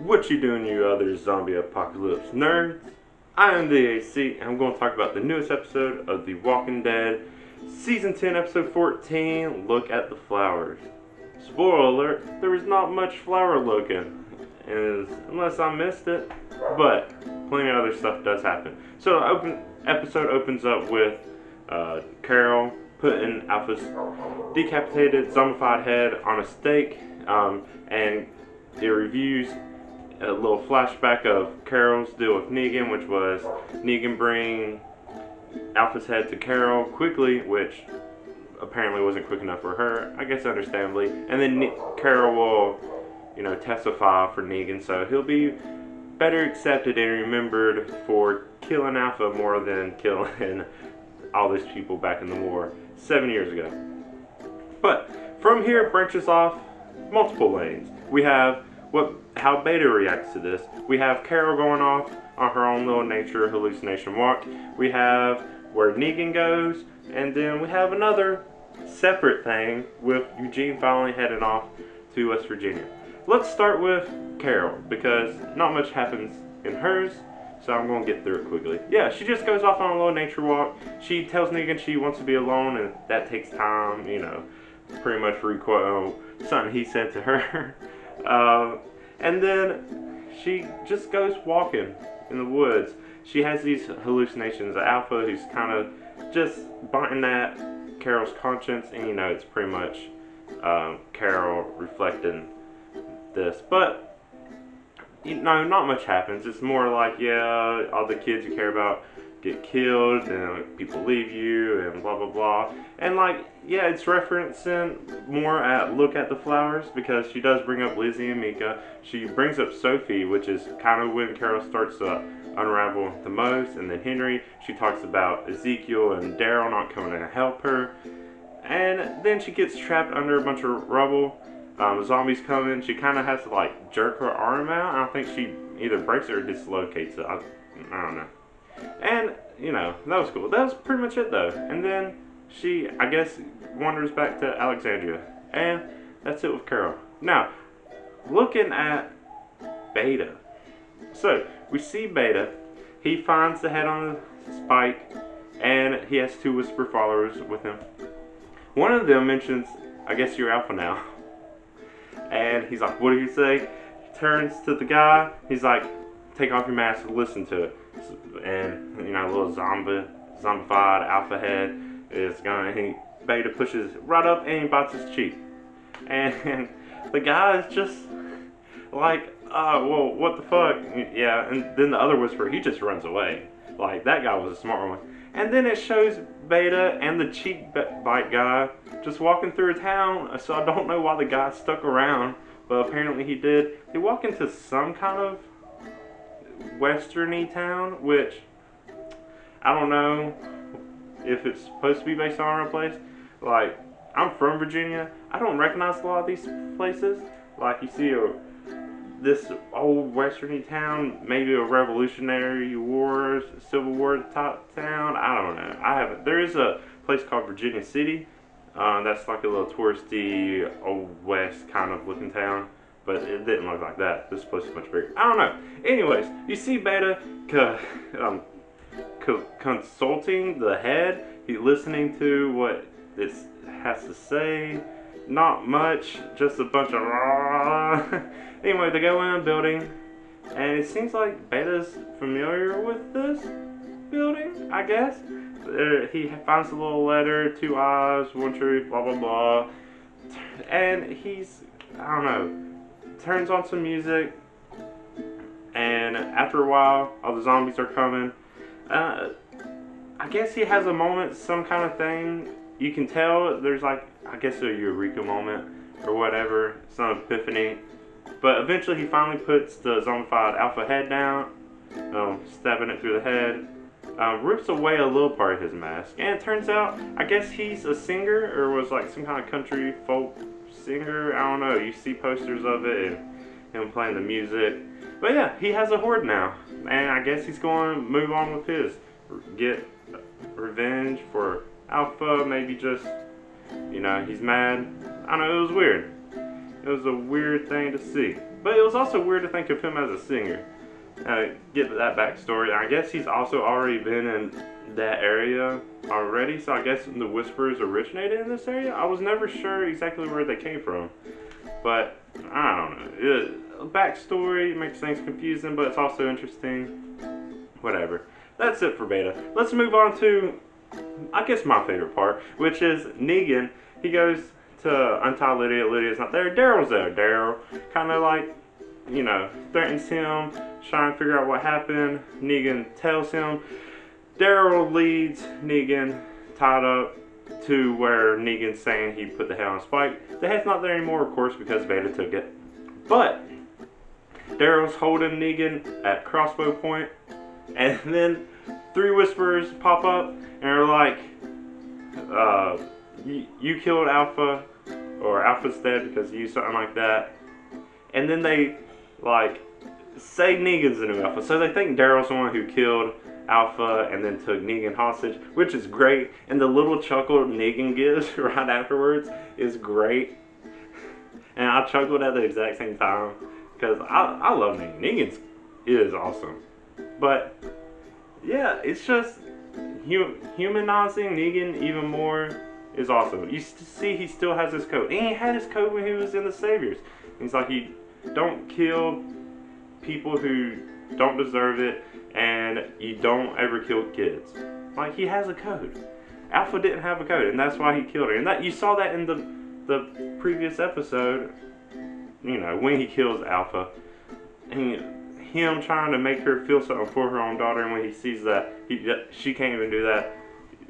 What you doing, you other zombie apocalypse nerds? I am the AC, and I'm going to talk about the newest episode of The Walking Dead, Season 10, Episode 14, Look at the Flowers. Spoiler alert, there was not much flower looking, unless I missed it, but plenty of other stuff does happen. So the episode opens up with Carol putting Alpha's decapitated, zombified head on a stake, and it reviews a little flashback of Carol's deal with Negan, which was Negan bringing Alpha's head to Carol quickly, which apparently wasn't quick enough for her, I guess understandably. And then Carol will, testify for Negan, so he'll be better accepted and remembered for killing Alpha more than killing all these people back in the war 7 years ago. But from here it branches off multiple lanes. We have how Beta reacts to this. We have Carol going off on her own little nature hallucination walk. We have where Negan goes, and then we have another separate thing with Eugene finally heading off to West Virginia. Let's start with Carol, because not much happens in hers, so I'm going to get through it quickly. Yeah, she just goes off on a little nature walk. She tells Negan she wants to be alone, and that takes time, pretty much requote something he said to her. And then she just goes walking in the woods. She has these hallucinations of Alpha, who's kind of just biting at Carol's conscience, and it's pretty much Carol reflecting this. But not much happens. It's more like, all the kids you care about get killed, and people leave you, and blah blah blah. And it's referencing more at Look at the Flowers, because she does bring up Lizzie and Mika. She brings up Sophie, which is kind of when Carol starts to unravel the most. And then Henry, she talks about Ezekiel and Daryl not coming to help her. And then she gets trapped under a bunch of rubble. Zombies coming. She kind of has to jerk her arm out. I don't think she either breaks it or dislocates it. I don't know. And, that was cool. That was pretty much it, though. And then she, I guess, wanders back to Alexandria. And that's it with Carol. Now, looking at Beta. So, we see Beta. He finds the head on the spike, and he has two Whisper followers with him. One of them mentions, I guess you're Alpha now. And he's like, what do you say? He turns to the guy. He's like, take off your mask and listen to it. And, a little zombified Alpha head is going, Beta pushes right up and he bites his cheek. And the guy is just like, well, what the fuck? Yeah, and then the other Whisperer, he just runs away. That guy was a smart one. And then it shows Beta and the cheek bite guy just walking through a town. So I don't know why the guy stuck around, but apparently he did. They walk into some kind of westerny town, which I don't know if it's supposed to be based on a real place. I'm from Virginia. I don't recognize a lot of these places. You see this old westerny town, maybe a Revolutionary War, Civil War type town. I don't know. There is a place called Virginia City. That's like a little touristy, old west kind of looking town. But it didn't look like that. This place is much bigger. I don't know. Anyways, you see Beta consulting the head. He's listening to what it has to say. Not much. Just a bunch of Anyway, they go in a building. And it seems like Beta's familiar with this building, I guess. He finds a little letter, 2 eyes, 1 truth, blah, blah, blah. And he's, I don't know, turns on some music, and after a while, all the zombies are coming. I guess he has a moment, some kind of thing. You can tell there's I guess a eureka moment or whatever, some epiphany. But eventually he finally puts the zombified Alpha head down, stabbing it through the head, rips away a little part of his mask, and it turns out, I guess he's a singer, or was some kind of country folk singer. I don't know. You see posters of it and him playing the music. But yeah, he has a horde now, and I guess he's going to move on with his. Get revenge for Alpha, maybe just, he's mad. I don't know, it was weird. It was a weird thing to see. But it was also weird to think of him as a singer. Get that backstory. I guess he's also already been in that area already, so I guess the Whispers originated in this area. I was never sure exactly where they came from, but I don't know. Backstory makes things confusing, but it's also interesting. Whatever. That's it for Beta. Let's move on to, I guess, my favorite part, which is Negan. He goes to untie Lydia. Lydia's not there. Daryl's there. Daryl kind of like, threatens him, trying to figure out what happened. Negan tells him. Daryl leads Negan tied up to where Negan's saying he put the head on Spike. The head's not there anymore, of course, because Beta took it. But Daryl's holding Negan at crossbow point, and then 3 Whisperers pop up and are like, you killed Alpha, or Alpha's dead because you used something like that. And then they say Negan's the new Alpha, so they think Daryl's the one who killed Alpha and then took Negan hostage, which is great. And the little chuckle Negan gives right afterwards is great. And I chuckled at the exact same time because I love Negan. Negan is awesome. But yeah, it's just humanizing Negan even more is awesome. You see he still has his code. And he had his code when he was in the Saviors. He's like, you don't kill people who don't deserve it, and you don't ever kill kids. Like, he has a code. Alpha didn't have a code, and that's why he killed her. And that you saw that in the previous episode, when he kills Alpha. And him trying to make her feel something for her own daughter, and when he sees that she can't even do that,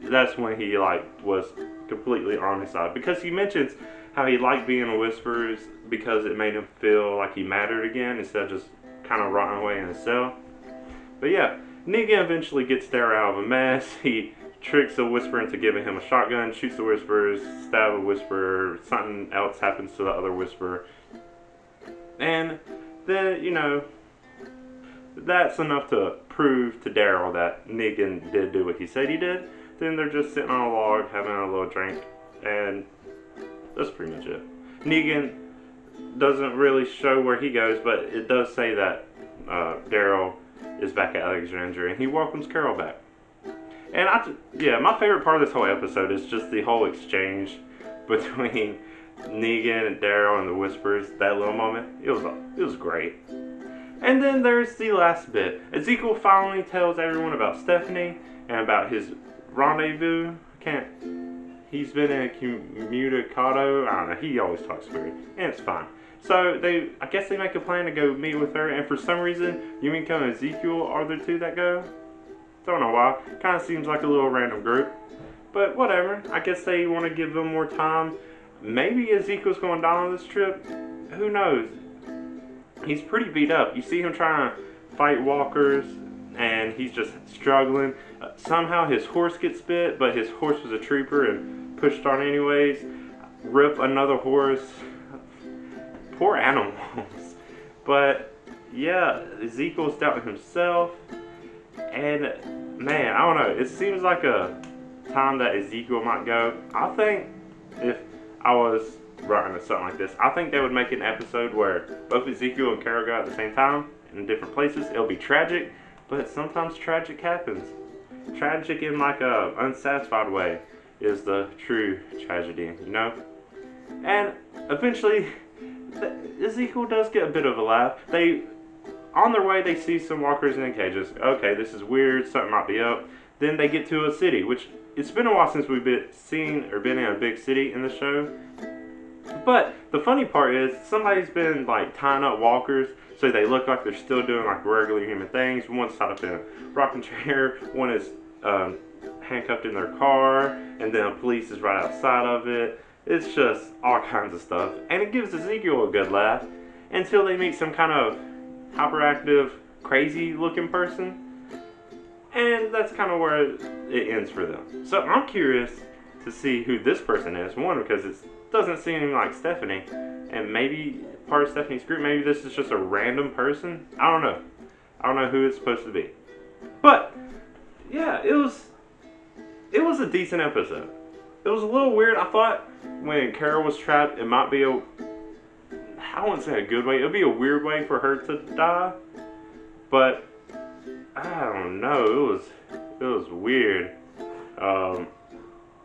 that's when he was completely on his side. Because he mentions how he liked being a Whisperers because it made him feel like he mattered again instead of just kind of rotting away in his cell. But yeah, Negan eventually gets Daryl out of a mess. He tricks a Whisperer into giving him a shotgun, shoots the Whisperers, stab a Whisperer, something else happens to the other Whisperer. And then, that's enough to prove to Daryl that Negan did do what he said he did. Then they're just sitting on a log having a little drink, and that's pretty much it. Negan doesn't really show where he goes, but it does say that Daryl is back at Alexandria, and he welcomes Carol back. And my favorite part of this whole episode is just the whole exchange between Negan and Daryl and the Whispers. That little moment, it was great. And then there's the last bit. Ezekiel finally tells everyone about Stephanie and about his rendezvous. He's been incommunicado. I don't know. He always talks weird, and it's fine. So I guess they make a plan to go meet with her, and for some reason, Yumiko and Ezekiel are the 2 that go. Don't know why. Kind of seems like a little random group, but whatever. I guess they want to give them more time. Maybe Ezekiel's going down on this trip. Who knows? He's pretty beat up. You see him trying to fight walkers, and he's just struggling. Somehow his horse gets bit, but his horse was a trooper and pushed on anyways. Rip another horse. Poor animals. But yeah, Ezekiel's doubting himself. And man, I don't know. It seems like a time that Ezekiel might go. I think if I was writing something like this, I think they would make an episode where both Ezekiel and Carol go at the same time in different places. It'll be tragic, but sometimes tragic happens. Tragic in a unsatisfied way is the true tragedy, And eventually, Ezekiel does get a bit of a laugh. On their way, they see some walkers in cages. Okay, this is weird. Something might be up. Then they get to a city, which it's been a while since we've been in a big city in the show. But the funny part is somebody's been tying up walkers so they look like they're still doing regular human things. One's tied up in a rocking chair. One is handcuffed in their car, and then police is right outside of it. It's just all kinds of stuff, and it gives Ezekiel a good laugh until they meet some kind of hyperactive, crazy-looking person, and that's kind of where it ends for them. So I'm curious to see who this person is. One, because it doesn't seem like Stephanie, and maybe part of Stephanie's group. Maybe this is just a random person. I don't know. I don't know who it's supposed to be. But yeah, it was a decent episode. It was a little weird. I thought when Carol was trapped, it might be I wouldn't say a good way. It would be a weird way for her to die, but I don't know. It was weird,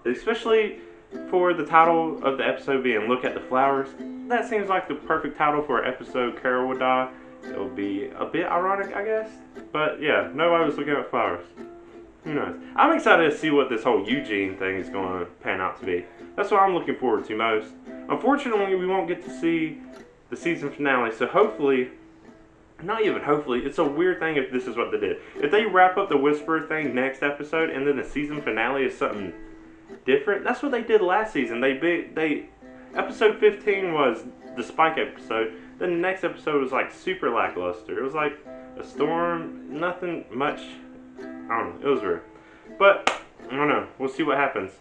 especially for the title of the episode being "Look at the Flowers." That seems like the perfect title for an episode Carol would die. It would be a bit ironic, I guess. But yeah, nobody was looking at flowers. Who knows? I'm excited to see what this whole Eugene thing is going to pan out to be. That's what I'm looking forward to most. Unfortunately, we won't get to see the season finale, so hopefully, not even hopefully, it's a weird thing if this is what they did. If they wrap up the Whisperer thing next episode and then the season finale is something different, that's what they did last season. Episode 15 was the Spike episode. Then the next episode was like super lackluster. It was like a storm, nothing much. I don't know. It was weird. But I don't know. We'll see what happens.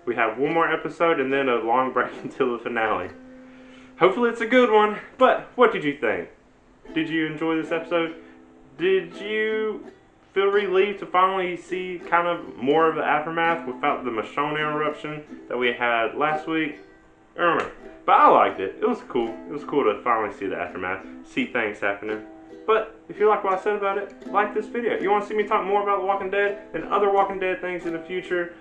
We have one more episode and then a long break until the finale. Hopefully it's a good one. But what did you think? Did you enjoy this episode? Did you feel relieved to finally see kind of more of the aftermath without the Michonne interruption that we had last week? I don't know. But I liked it. It was cool. It was cool to finally see the aftermath, see things happening. But if you like what I said about it, like this video. You want to see me talk more about The Walking Dead and other Walking Dead things in the future,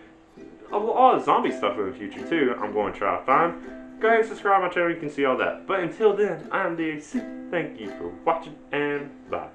all the zombie stuff in the future too, I'm going to try to find. Go ahead and subscribe to my channel, you can see all that. But until then, I'm DAC. Thank you for watching and bye.